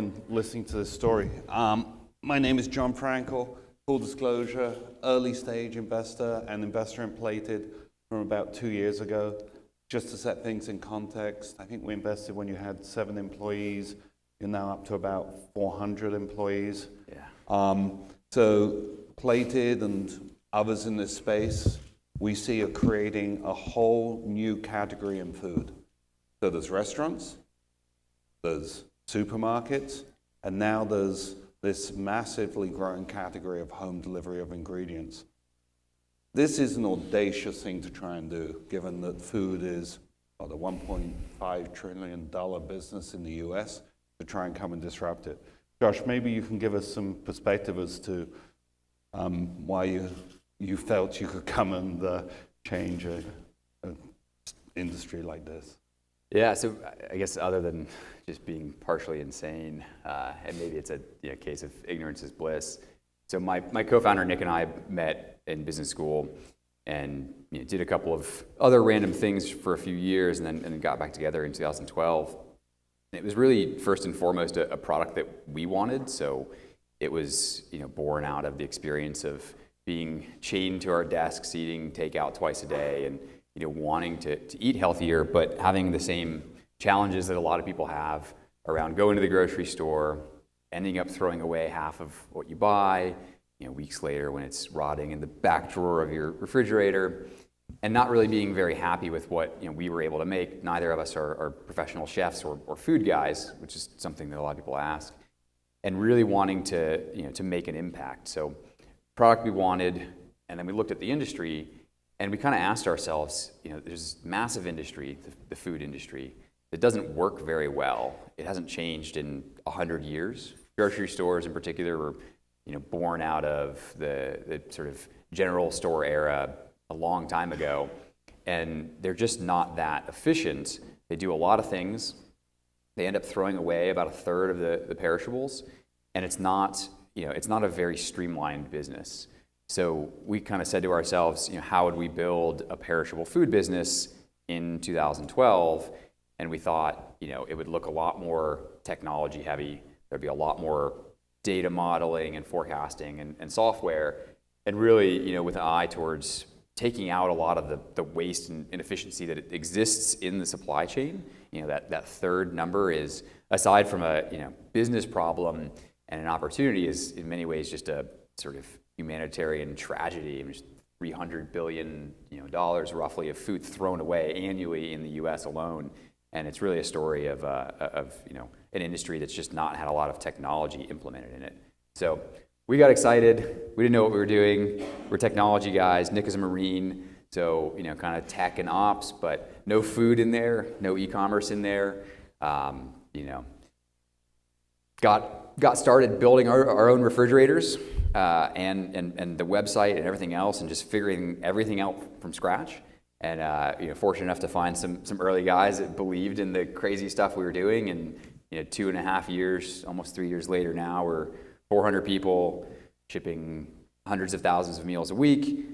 and listening to this story. My name is John Frankel, full disclosure, early stage investor and investor in Plated from about 2 years ago. Just to set things in context, I think we invested when you had 7 employees. You're now up to about 400 employees. Yeah. So Plated and others in this space, we see are creating a whole new category in food. So there's restaurants, there's supermarkets, and now there's this massively growing category of home delivery of ingredients. This is an audacious thing to try and do, given that food is a $1.5 trillion business in the US, to try and come and disrupt it. Josh, maybe you can give us some perspective as to why you felt you could come and change an industry like this. Yeah, so I guess other than just being partially insane, and maybe it's a case of ignorance is bliss. So my co-founder Nick and I met in business school and did a couple of other random things for a few years and then got back together in 2012. And it was really first and foremost a product that we wanted. So it was born out of the experience of being chained to our desks, eating takeout twice a day, and wanting to eat healthier, but having the same challenges that a lot of people have around going to the grocery store, ending up throwing away half of what you buy, weeks later when it's rotting in the back drawer of your refrigerator, and not really being very happy with what we were able to make. Neither of us are professional chefs or food guys, which is something that a lot of people ask, and really wanting to to make an impact. So product we wanted, and then we looked at the industry, and we kind of asked ourselves, there's massive industry, the food industry, that doesn't work very well. It hasn't changed in 100 years. Grocery stores in particular were born out of the sort of general store era a long time ago, and they're just not that efficient. They do a lot of things. They end up throwing away about a third of the perishables, and it's not a very streamlined business. So we kind of said to ourselves, how would we build a perishable food business in 2012? And we thought, it would look a lot more technology heavy. There'd be a lot more data modeling and forecasting and software, and really, with an eye towards taking out a lot of the waste and inefficiency that exists in the supply chain. That third number is, aside from a business problem and an opportunity, is in many ways just a sort of humanitarian tragedy. I mean, $300 billion roughly of food thrown away annually in the U.S. alone, and it's really a story of an industry that's just not had a lot of technology implemented in it. So we got excited. We didn't know what we were doing. We're technology guys. Nick is a Marine, so kind of tech and ops, but no food in there, no e-commerce in there. Got started building our own refrigerators and the website and everything else, and just figuring everything out from scratch. And fortunate enough to find some early guys that believed in the crazy stuff we were doing. And 2.5 years, almost 3 years later now, we're 400 people shipping hundreds of thousands of meals a week.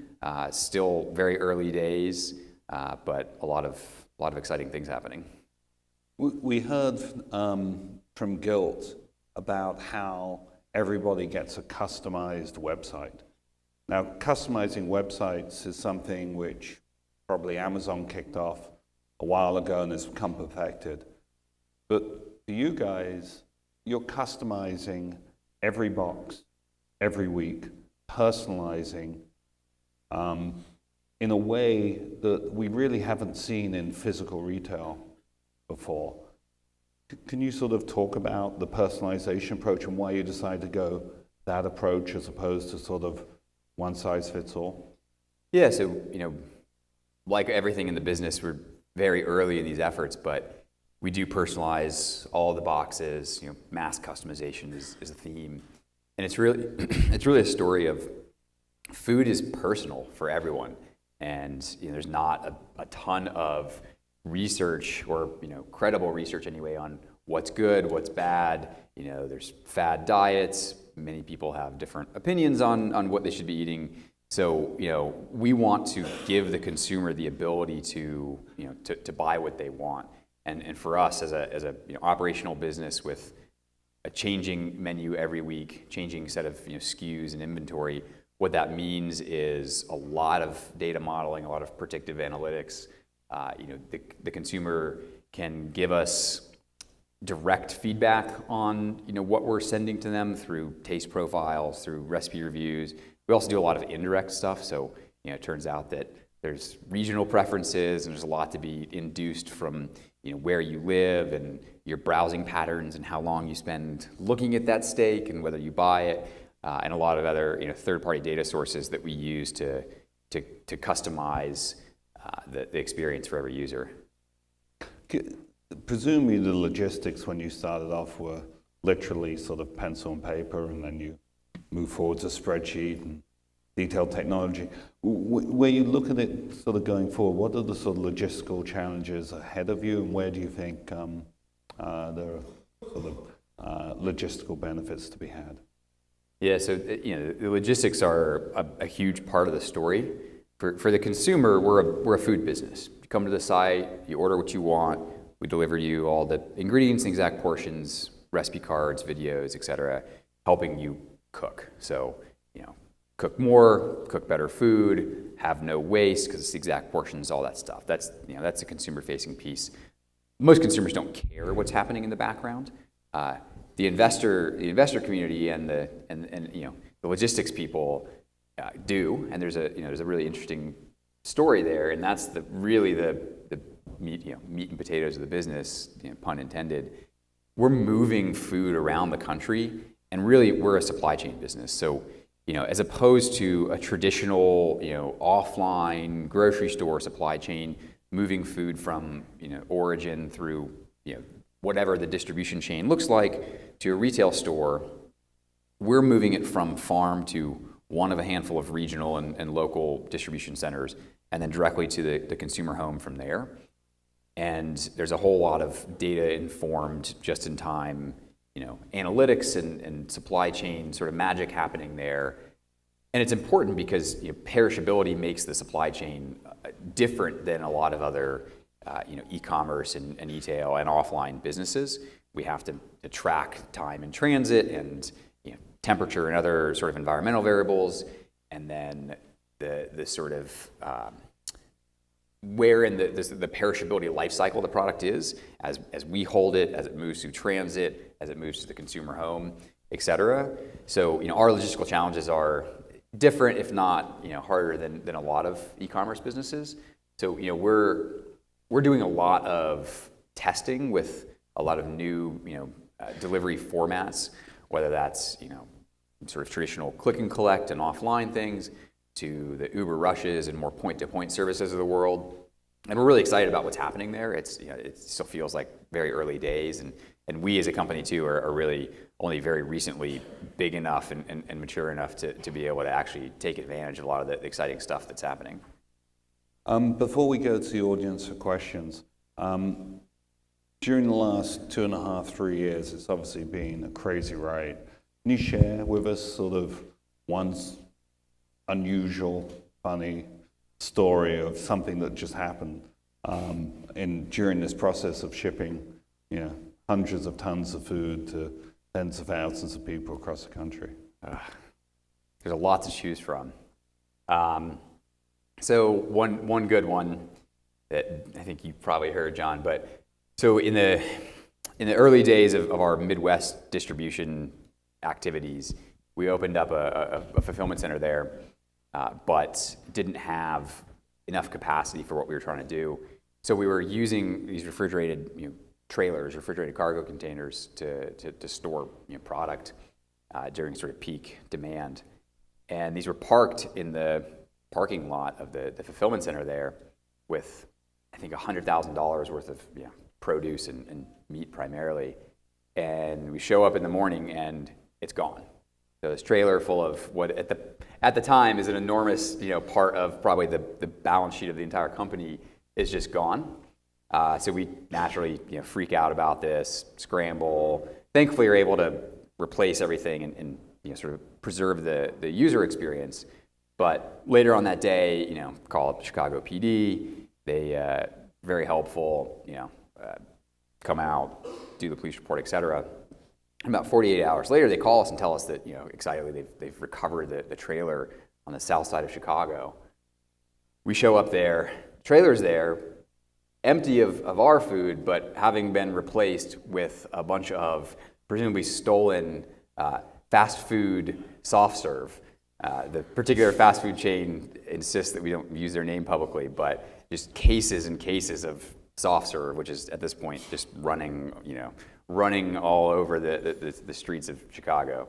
Still very early days, but a lot of exciting things happening. We heard from Gilt about how everybody gets a customized website. Now, customizing websites is something which probably Amazon kicked off a while ago and has become perfected. But for you guys, you're customizing every box, every week, personalizing in a way that we really haven't seen in physical retail before. Can you sort of talk about the personalization approach and why you decided to go that approach as opposed to sort of one size fits all? Yeah, so like everything in the business, we're very early in these efforts, but we do personalize all the boxes. Mass customization is a theme, and it's really a story of food is personal for everyone, and there's not a ton of research or credible research anyway on what's good, what's bad. There's fad diets. Many people have different opinions on what they should be eating. So we want to give the consumer the ability to buy what they want. And for us as a operational business with a changing menu every week, changing set of SKUs and inventory, what that means is a lot of data modeling, a lot of predictive analytics. The consumer can give us direct feedback on what we're sending to them through taste profiles, through recipe reviews. We also do a lot of indirect stuff. So it turns out that there's regional preferences, and there's a lot to be induced from where you live and your browsing patterns and how long you spend looking at that steak and whether you buy it, and a lot of other third-party data sources that we use to customize the experience for every user. Presumably the logistics when you started off were literally sort of pencil and paper, and then you move forward to spreadsheet and detailed technology. Where you look at it sort of going forward, what are the sort of logistical challenges ahead of you, and where do you think there are sort of logistical benefits to be had? Yeah, so the logistics are a huge part of the story. For the consumer, we're a food business. You come to the site, you order what you want, we deliver you all the ingredients, exact portions, recipe cards, videos, et cetera, helping you cook. So, cook more, cook better food, have no waste because it's the exact portions, all that stuff. That's a consumer-facing piece. Most consumers don't care what's happening in the background. The investor community and the logistics people do, and there's a really interesting story there, and that's really the meat and potatoes of the business, pun intended. We're moving food around the country, and really we're a supply chain business. So, as opposed to a traditional, offline grocery store supply chain, moving food from, origin through, whatever the distribution chain looks like to a retail store, we're moving it from farm to one of a handful of regional and local distribution centers, and then directly to the consumer home from there. And there's a whole lot of data-informed, just-in-time, analytics and supply chain sort of magic happening there. And it's important because perishability makes the supply chain different than a lot of other e-commerce and e-tail and offline businesses. We have to track time in transit and temperature and other sort of environmental variables, and then the sort of where in the perishability life cycle the product is as we hold it, as it moves through transit, as it moves to the consumer home, et cetera. So our logistical challenges are different, if not harder than a lot of e-commerce businesses. So we're doing a lot of testing with a lot of new delivery formats, whether that's sort of traditional click and collect and offline things, to the Uber Rushes and more point-to-point services of the world. And we're really excited about what's happening there. It still feels like very early days, and we as a company too are really only very recently big enough and mature enough to be able to actually take advantage of a lot of the exciting stuff that's happening. Before we go to the audience for questions, during the last 2.5, 3 years, it's obviously been a crazy ride. Can you share with us sort of one unusual, funny story of something that just happened during this process of shipping, hundreds of tons of food to tens of thousands of people across the country? There's a lot to choose from. So one good one that I think you probably heard, John, but so in the early days of our Midwest distribution activities, we opened up a fulfillment center there, but didn't have enough capacity for what we were trying to do. So we were using these refrigerated trailers, refrigerated cargo containers to store product during sort of peak demand. And these were parked in the parking lot of the fulfillment center there with, I think, $100,000 worth of produce and meat primarily. And we show up in the morning and it's gone. So this trailer full of what at the time is an enormous part of probably the balance sheet of the entire company is just gone. So we naturally freak out about this, scramble. Thankfully, we're able to replace everything and sort of preserve the user experience. But later on that day, call up Chicago PD. They very helpful. Come out, do the police report, et cetera. About 48 hours later, they call us and tell us that, excitedly, they've recovered the trailer on the south side of Chicago. We show up there, trailer's there, empty of our food, but having been replaced with a bunch of presumably stolen fast food soft serve. The particular fast food chain insists that we don't use their name publicly, but just cases and cases of soft serve, which is at this point just running all over the streets of Chicago.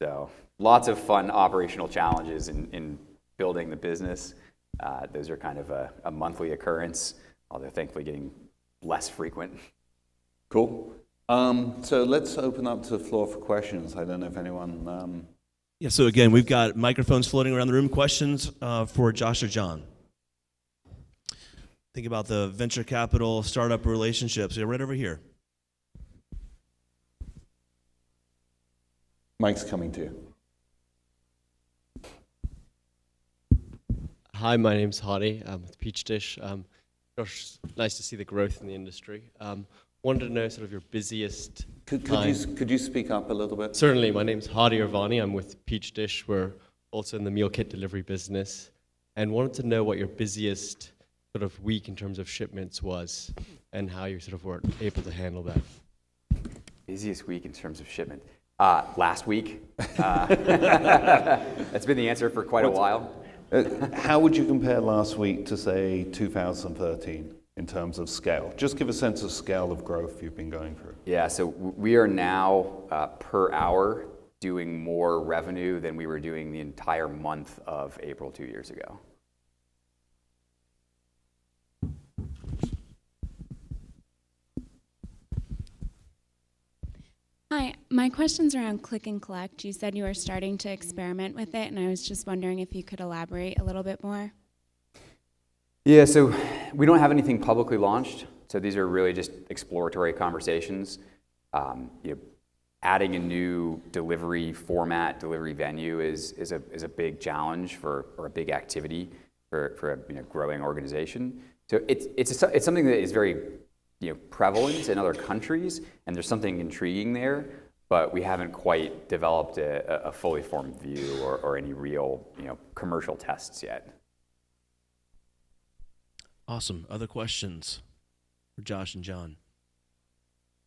So lots of fun operational challenges in building the business. Those are kind of a monthly occurrence, although thankfully getting less frequent. Cool. So let's open up to the floor for questions. I don't know if anyone... Yeah, so again, we've got microphones floating around the room. Questions for Josh or John? Think about the venture capital startup relationships. Yeah, right over here. Mike's coming to you. Hi, my name's Hardy. I'm with Peach Dish. Josh, nice to see the growth in the industry. Wanted to know sort of your busiest time. Could you speak up a little bit? Certainly, my name's Hardy Irvani. I'm with Peach Dish. We're also in the meal kit delivery business. And wanted to know what your busiest sort of week in terms of shipments was and how you sort of were able to handle that. Busiest week in terms of shipment. Last week. That's been the answer for quite a while. How would you compare last week to, say, 2013 in terms of scale? Just give a sense of scale of growth you've been going through. Yeah, so we are now per hour doing more revenue than we were doing the entire month of April 2 years ago. Hi, my question's around click and collect. You said you were starting to experiment with it, and I was just wondering if you could elaborate a little bit more. Yeah, so we don't have anything publicly launched, so these are really just exploratory conversations. Adding a new delivery format, delivery venue is a big challenge or a big activity for a growing organization. So it's something that is very prevalent in other countries, and there's something intriguing there, but we haven't quite developed a fully formed view or any real commercial tests yet. Awesome. Other questions for Josh and John?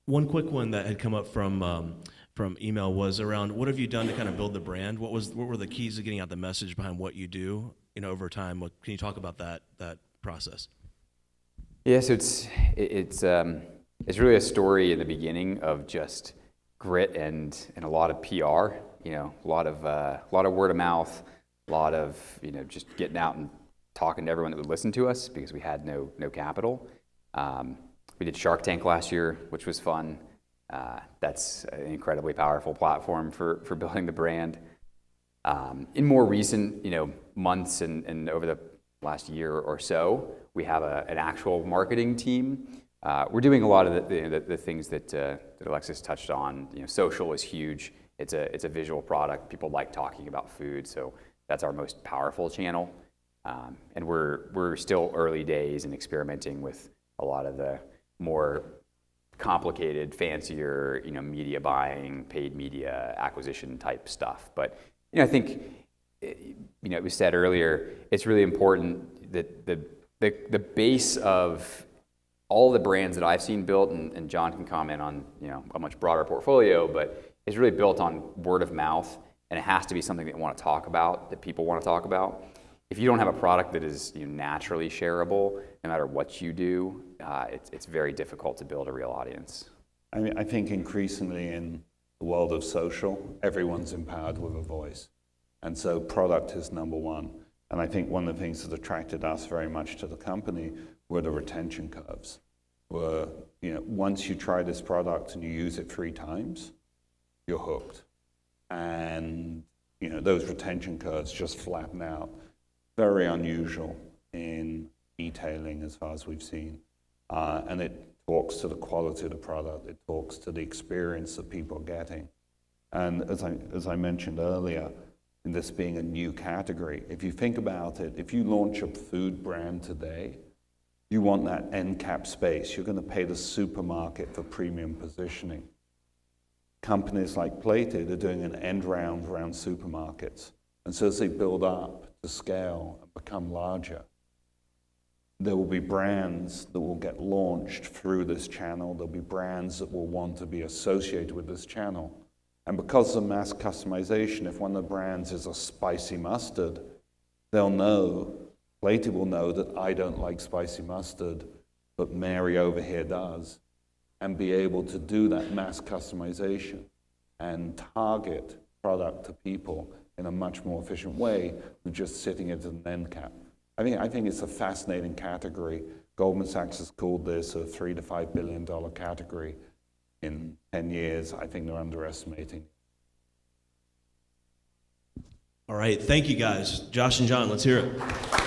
One quick one that had come up from email was around what have you done to kind of build the brand? What were the keys to getting out the message behind what you do over time? Can you talk about that process? Yeah, so it's really a story in the beginning of just grit and a lot of PR. A lot of word of mouth, a lot of just getting out and talking to everyone that would listen to us because we had no capital. We did Shark Tank last year, which was fun. That's an incredibly powerful platform for building the brand. In more recent months and over the last year or so, we have an actual marketing team. We're doing a lot of the things that Alexis touched on. Social is huge. It's a visual product. People like talking about food, so that's our most powerful channel. And we're still early days in experimenting with a lot of the more complicated, fancier, media buying, paid media acquisition type stuff. But I think it was said earlier, it's really important that the base of all the brands that I've seen built, and John can comment on a much broader portfolio, but it's really built on word of mouth, and it has to be something that want to talk about, that people want to talk about. If you don't have a product that is naturally shareable, no matter what you do, it's very difficult to build a real audience. I think increasingly in the world of social, everyone's empowered with a voice. And so product is number one. And I think one of the things that attracted us very much to the company were the retention curves. Once you try this product and you use it 3 times, you're hooked. And those retention curves just flatten out. Very unusual in e-tailing as far as we've seen. And it talks to the quality of the product. It talks to the experience that people are getting. And as I mentioned earlier, in this being a new category, if you think about it, if you launch a food brand today, you want that end cap space. You're going to pay the supermarket for premium positioning. companies like Plated are doing an end round around supermarkets. And so as they build up to scale and become larger, there will be brands that will get launched through this channel. There'll be brands that will want to be associated with this channel. And because of mass customization, if one of the brands is a spicy mustard, they'll know, Plated will know that I don't like spicy mustard, but Mary over here does, and be able to do that mass customization and target product to people in a much more efficient way than just sitting it at an end cap. I think it's a fascinating category. Goldman Sachs has called this a $3 to $5 billion category in 10 years. I think they're underestimating. All right, thank you guys. Josh and John, let's hear it.